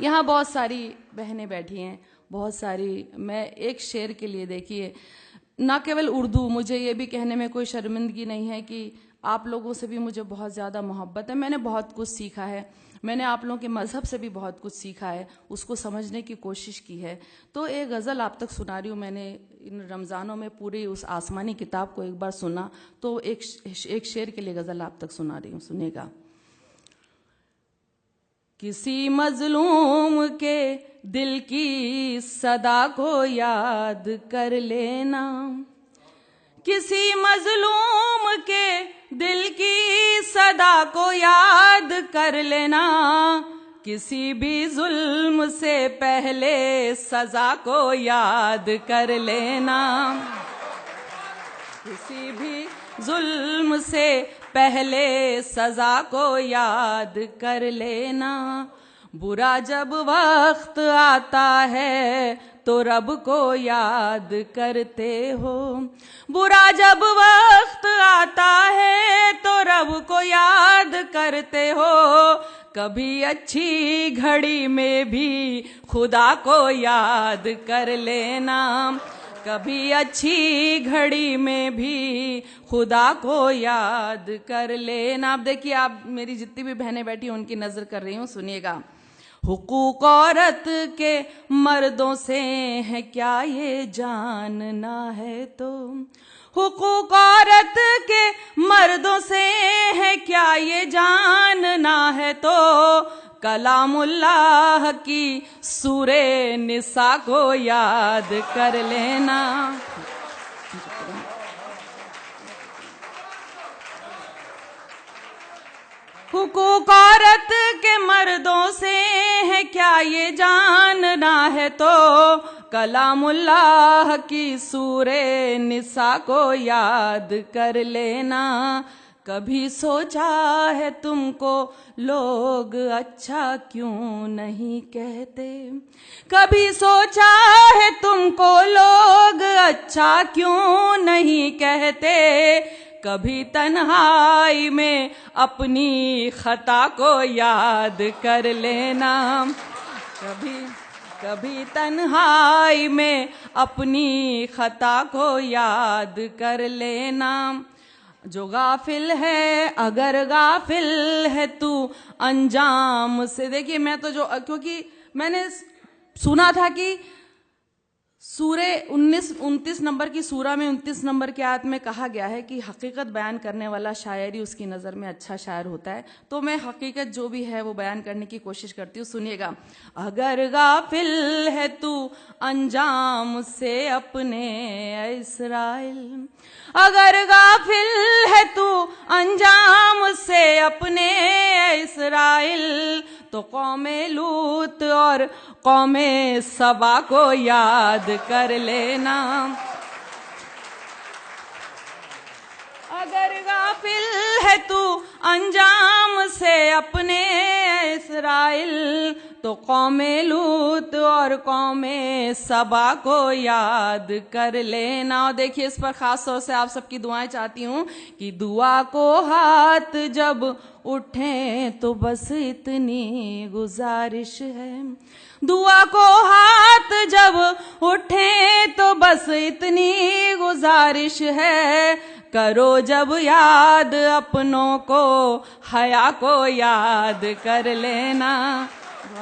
यहाँ बहुत सारी बहनें बैठी हैं, बहुत सारी। मैं एक शेर के लिए, देखिए, ना केवल उर्दू, मुझे ये भी कहने में कोई शर्मिंदगी नहीं है कि आप लोगों से भी मुझे बहुत ज़्यादा मोहब्बत है। मैंने बहुत कुछ सीखा है, मैंने आप लोगों के मज़हब से भी बहुत कुछ सीखा है, उसको समझने की कोशिश की है। तो एक गज़ल आप तक सुना रही हूँ। मैंने इन रमज़ानों में पूरी उस आसमानी किताब को एक बार सुना, तो एक शेर के लिए गज़ल आप तक सुना रही हूँ, सुनेगा। किसी मजलूम के दिल की सदा को याद कर लेना, किसी मजलूम के दिल की सदा को याद कर लेना, किसी भी जुल्म से पहले सजा को याद कर लेना, किसी भी जुल्म से पहले सजा को याद कर लेना। बुरा जब वक्त आता है तो रब को याद करते हो, बुरा जब वक्त आता है तो रब को याद करते हो, कभी अच्छी घड़ी में भी खुदा को याद कर लेना, कभी अच्छी घड़ी में भी खुदा को याद कर लेना। अब देखिए, आप मेरी जितनी भी बहनें बैठी हैं उनकी नजर कर रही हूँ, सुनिएगा। हुकूक औरत के मर्दों से है क्या ये जानना है तो, हुकूक औरत के मर्दों से है क्या ये जानना है तो, कलामुल्लाह की सूरे निसा को याद कर लेना। हुकूक औरत के मर्दों से है क्या ये जानना है तो, कलामुल्लाह की सूरे निसा को याद कर लेना। कभी सोचा है तुमको लोग अच्छा क्यों नहीं कहते, कभी सोचा है तुमको लोग अच्छा क्यों नहीं कहते, कभी तन्हाई में अपनी खता को याद कर लेना, कभी तन्हाई में अपनी खता को याद कर लेना। जो गाफिल है अगर गाफिल है तू अंजाम से, देखिए मैं तो क्योंकि मैंने सुना था कि सूरे 29 नंबर की सूरा में 29 नंबर की आयत में कहा गया है कि हकीकत बयान करने वाला शायर ही उसकी नज़र में अच्छा शायर होता है। तो मैं हकीकत जो भी है वो बयान करने की कोशिश करती हूँ, सुनिएगा। अगर गाफिल है तू अंजाम से अपने इस्राइल, अगर गाफिल है तू अंजाम से अपने इस्राइल, तो कौमे लूत और कौमे सबा को याद कर लेना। अगर गाफिल है तू अंजाम से अपने इस्राइल, तो कौमे लूत और कौमे सबा को याद कर लेना। और देखिए, इस पर खास तौर से आप सबकी दुआएं चाहती हूँ कि दुआ को हाथ जब उठे तो बस इतनी गुजारिश है, दुआ को हाथ जब उठे तो बस इतनी गुजारिश है, करो जब याद अपनों को हया को याद कर लेना।